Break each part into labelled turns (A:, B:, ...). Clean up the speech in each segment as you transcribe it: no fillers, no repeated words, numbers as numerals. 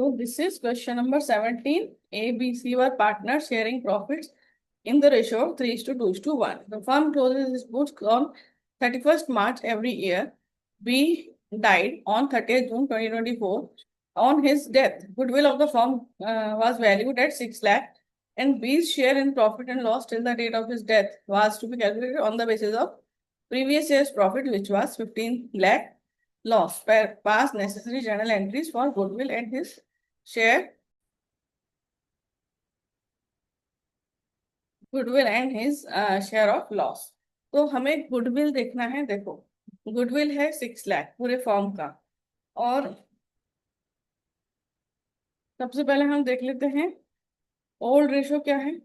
A: So this is question number 17. A, B, C were partners sharing profits in the ratio of 3:2:1. The firm closes its books on 31st March every year. B died on 30th June 2024. On his death, goodwill of the firm was valued at 6 lakh, and B's share in profit and loss till the date of his death was to be calculated on the basis of previous year's profit, which was 15 lakh. Loss. Pass necessary journal entries for goodwill and his share. Goodwill and his share of loss. तो हमें goodwill देखना है। देखो, goodwill है 6 लाख पूरे form का। और सबसे पहले हम देख लेते हैं ओल्ड रेशो क्या है।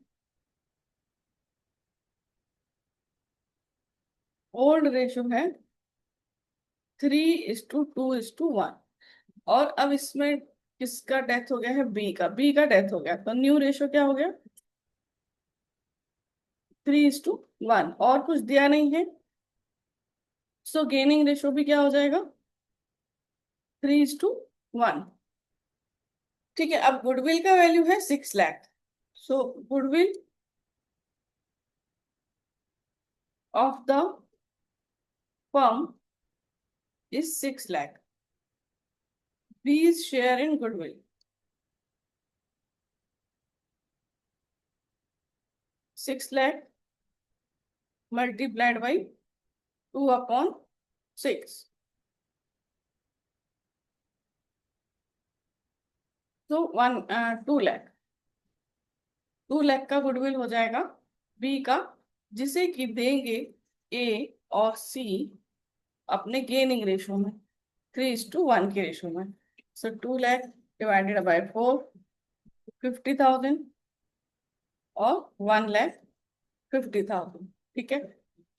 A: ओल्ड रेशो है 3:2:1। और अब इसमें किसका डेथ हो गया है? बी का डेथ हो गया, तो न्यू रेशो क्या हो गया? 3:1। और कुछ दिया नहीं है, सो गेनिंग रेशो भी क्या हो जाएगा? 3:1। ठीक है। अब गुडविल का वैल्यू है 6 लाख। सो goodwill of the firm is 6 lakh. B's share in goodwill. 6 lakh multiplied by 2/6. So 2 lakh। 2 lakh का गुडविल हो जाएगा बी का, जिसे कि देंगे ए और सी अपने गेनिंग रेशो में 3:1 के रेशो में। सो 2 लाख डिवाइडेड बाय 4, 50,000 और 1,50,000। ठीक है।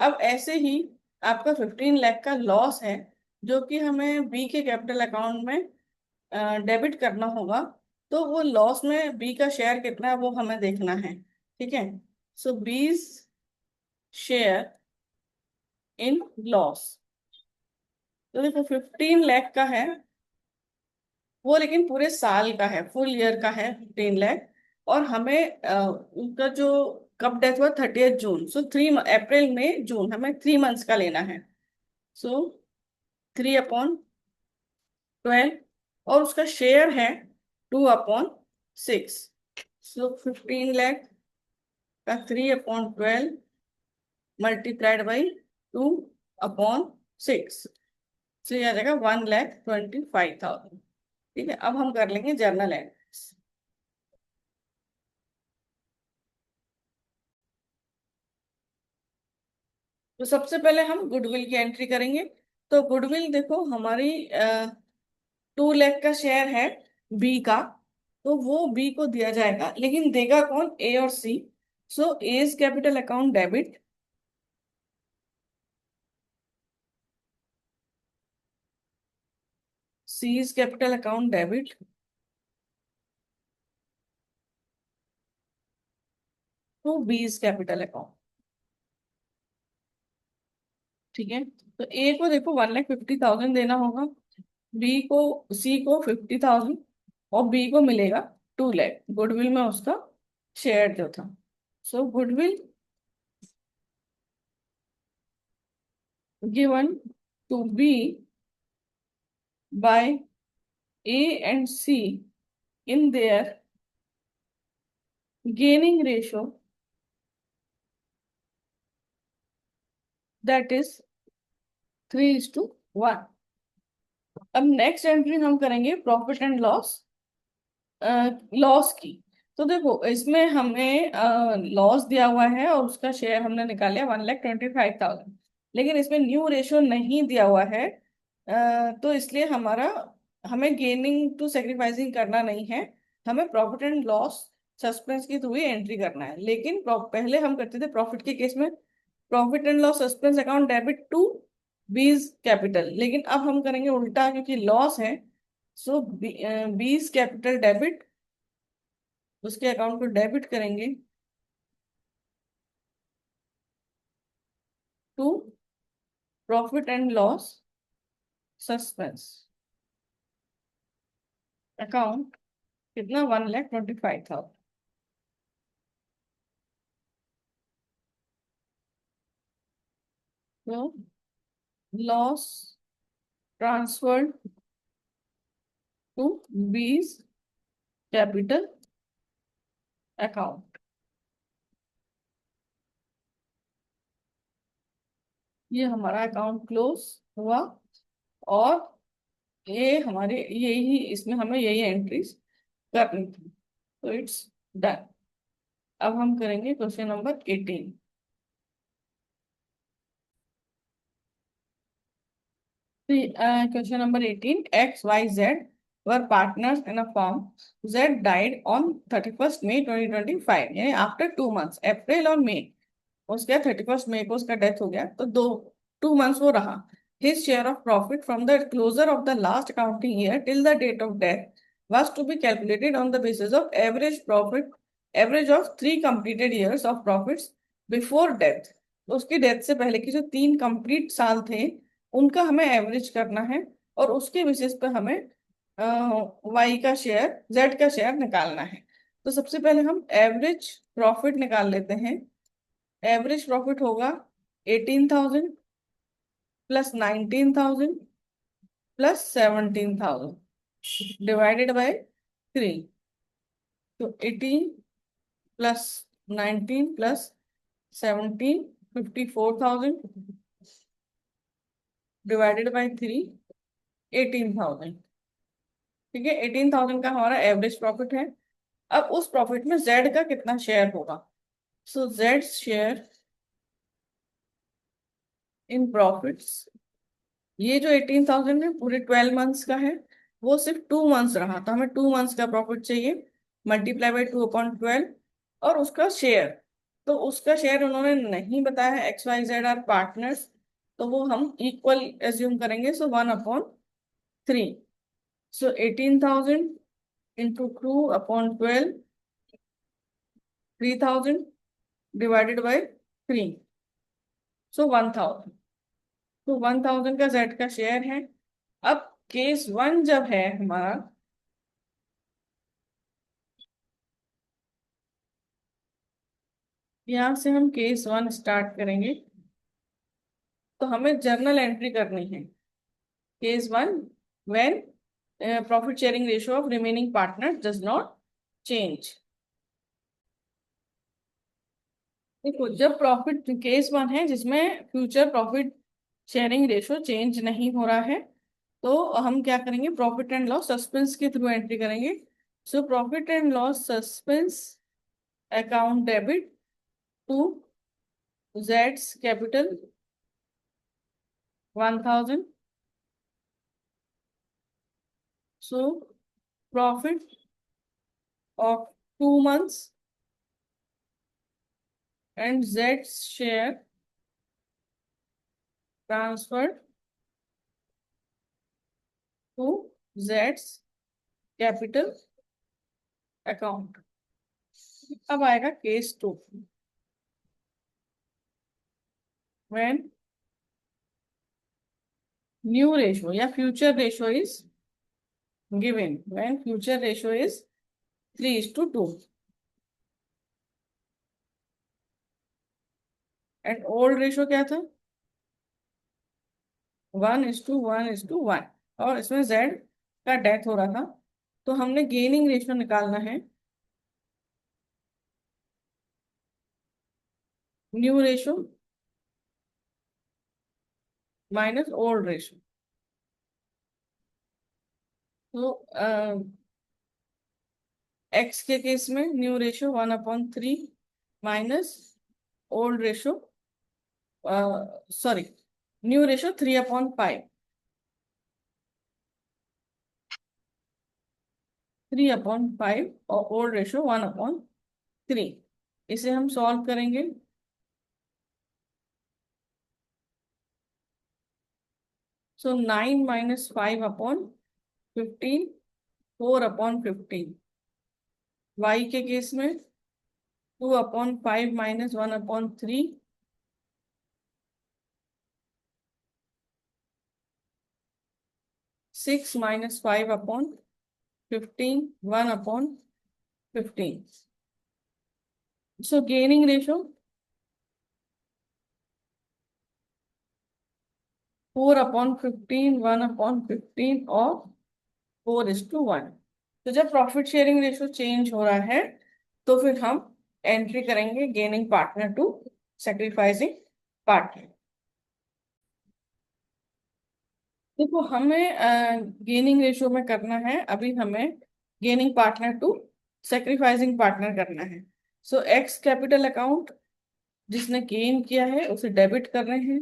A: अब ऐसे ही आपका 15 लाख का लॉस है, जो कि हमें बी के कैपिटल अकाउंट में डेबिट करना होगा। तो वो लॉस में बी का शेयर कितना है वो हमें देखना है। ठीक है। सो बीज शेयर इन लॉस, तो देखो 15 लाख का है वो, लेकिन पूरे साल का है, फुल ईयर का है 15 लाख। और हमें उनका जो कब डेथ हुआ 30th जून, सो 3 अप्रैल मई जून, हमें 3 मंथ्स का लेना है। सो 3/12। और उसका शेयर है 2/6। सो 15 लाख का 3/12 मल्टीप्लाइड बाई 2/6, तो यह आ जाएगा 1,25,000। ठीक है। अब हम कर लेंगे जर्नल एंट्रीज। तो सबसे पहले हम गुडविल की एंट्री करेंगे। तो गुडविल देखो, हमारी 2 लाख का शेयर है बी का, तो वो बी को दिया जाएगा, लेकिन देगा कौन? ए और C. So A's capital account debit, C's capital account debit, to B's capital account. ठीक है। तो ए को देखो 1,50,000 देना होगा, बी को, सी को 50,000, और बी को मिलेगा 2 लाख गुडविल में उसका शेयर जो था। So goodwill given to B by A and C in their gaining ratio, that is 3:1। अब नेक्स्ट एंट्री हम करेंगे प्रॉफिट एंड लॉस, लॉस की। तो देखो, इसमें हमें लॉस दिया हुआ है और उसका शेयर हमने निकाला 1,25,000, लेकिन इसमें न्यू रेशियो नहीं दिया हुआ है। तो इसलिए हमें गेनिंग टू सेक्रीफाइसिंग करना नहीं है, हमें प्रॉफिट एंड लॉस सस्पेंस के थ्रू ही एंट्री करना है। लेकिन पहले हम करते थे प्रॉफिट के केस में profit and loss suspense account debit to B's capital, लेकिन अब हम करेंगे उल्टा, क्योंकि लॉस है। सो बीज कैपिटल डेबिट, उसके अकाउंट को डेबिट करेंगे to profit and loss suspense account कितना? 1,25,000। तो loss transferred to B's capital account. ये हमारा अकाउंट क्लोज हुआ, और ये हमारे यही, इसमें हमें यही एंट्रीज करनी थी। तो इट्स डन। अब हम करेंगे question number 18। Question number 18. X, Y, Z were partners in a firm. Z died on 31st May 2025, यानी आफ्टर 2 months, अप्रैल और मई। उसके 31st मई को उसका डेथ हो गया, तो 2 months वो रहा। His share of profit from the closure of the last accounting year till the date of death was to be calculated on the basis of average of 3 completed years of profits before death। तो उसकी death से पहले की जो 3 complete साल थे, उनका हमें एवरेज करना है, और उसके बेसिस पे हमें वाई का शेयर, जेड का शेयर निकालना है। तो सबसे पहले हम एवरेज प्रॉफिट निकाल लेते हैं। एवरेज प्रॉफिट होगा 18,000 प्लस 19,000 प्लस 17,000 डिवाइडेड बाय 3। तो 18 प्लस 19 प्लस 17, 54,000 डिवाइडेड बाय 3, 18,000। ठीक है, 18,000 का हमारा एवरेज प्रॉफिट है। अब उस प्रॉफिट में जेड का कितना शेयर होगा? सो जेड शेयर इन प्रॉफिट्स, ये जो 18,000 है पूरे 12 मंथ्स का है, वो सिर्फ 2 मंथ्स रहा, तो हमें 2 मंथ्स का प्रॉफिट चाहिए, मल्टीप्लाई बाई 2/12। और उसका शेयर, तो उसका शेयर उन्होंने नहीं बताया है, XYZ आर पार्टनर्स, तो वो हम इक्वल एज्यूम करेंगे, सो 1/3। सो 18,000 इंटू 2/12, 3,000 डिवाइडेड बाई 3, सो 1,000। तो 1,000 का जेड का शेयर है। अब केस 1 जब है हमारा, यहाँ से हम केस 1 स्टार्ट करेंगे, तो हमें जर्नल एंट्री करनी है। Case 1, when profit sharing ratio of remaining partner does not change. देखो, जब प्रॉफिट, केस 1 है जिसमें future profit sharing ratio change नहीं हो रहा है, तो हम क्या करेंगे? प्रॉफिट एंड लॉस सस्पेंस के थ्रू एंट्री करेंगे। So profit and loss suspense account debit to जेड्स capital 1,000। So profit of 2 months and Z's share transferred to Z's capital account। अब आएगा केस 2, when new ratio या future ratio is given, when future ratio is 3:2 and old ratio क्या था? 1:1:1, और इसमें Z का death हो रहा था, तो हमने गेनिंग रेशियो निकालना है। New ratio minus old ratio. तो एक्स के केस में new ratio 1/3 minus old ratio, sorry, new ratio 3/5, 3/5 और ओल्ड रेशियो 1/3। इसे हम सॉल्व करेंगे। सो 9 माइनस 5/15, 4/15। वाई के केस में 2/5 minus 1/3, 6 minus 5/15। 15, 1/15. So gaining ratio 4/15, 1/15 और 4:1। तो जब प्रॉफिट शेयरिंग रेशियो चेंज हो रहा है तो फिर हम एंट्री करेंगे gaining partner to sacrificing partner. देखो हमें गेनिंग रेशियो में करना है, अभी हमें gaining partner to sacrificing partner करना है। सो एक्स कैपिटल अकाउंट जिसने गेन किया है उसे डेबिट कर रहे हैं,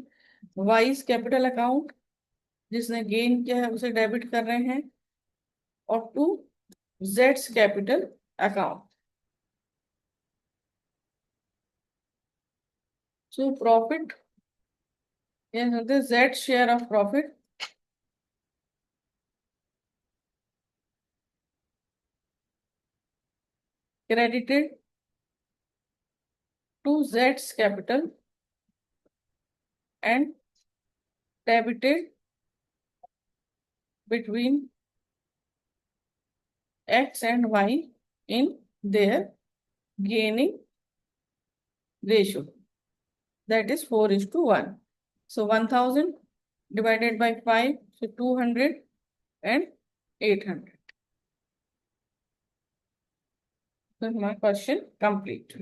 A: वाइज कैपिटल अकाउंट जिसने गेन किया है उसे डेबिट कर रहे हैं, और टू जेड्स capital account. So profit Z share of profit credited to Z's capital and debited between X and Y in their gaining ratio, that is 4:1. So 1000 divided by 5, so 200 and 800. So my question complete.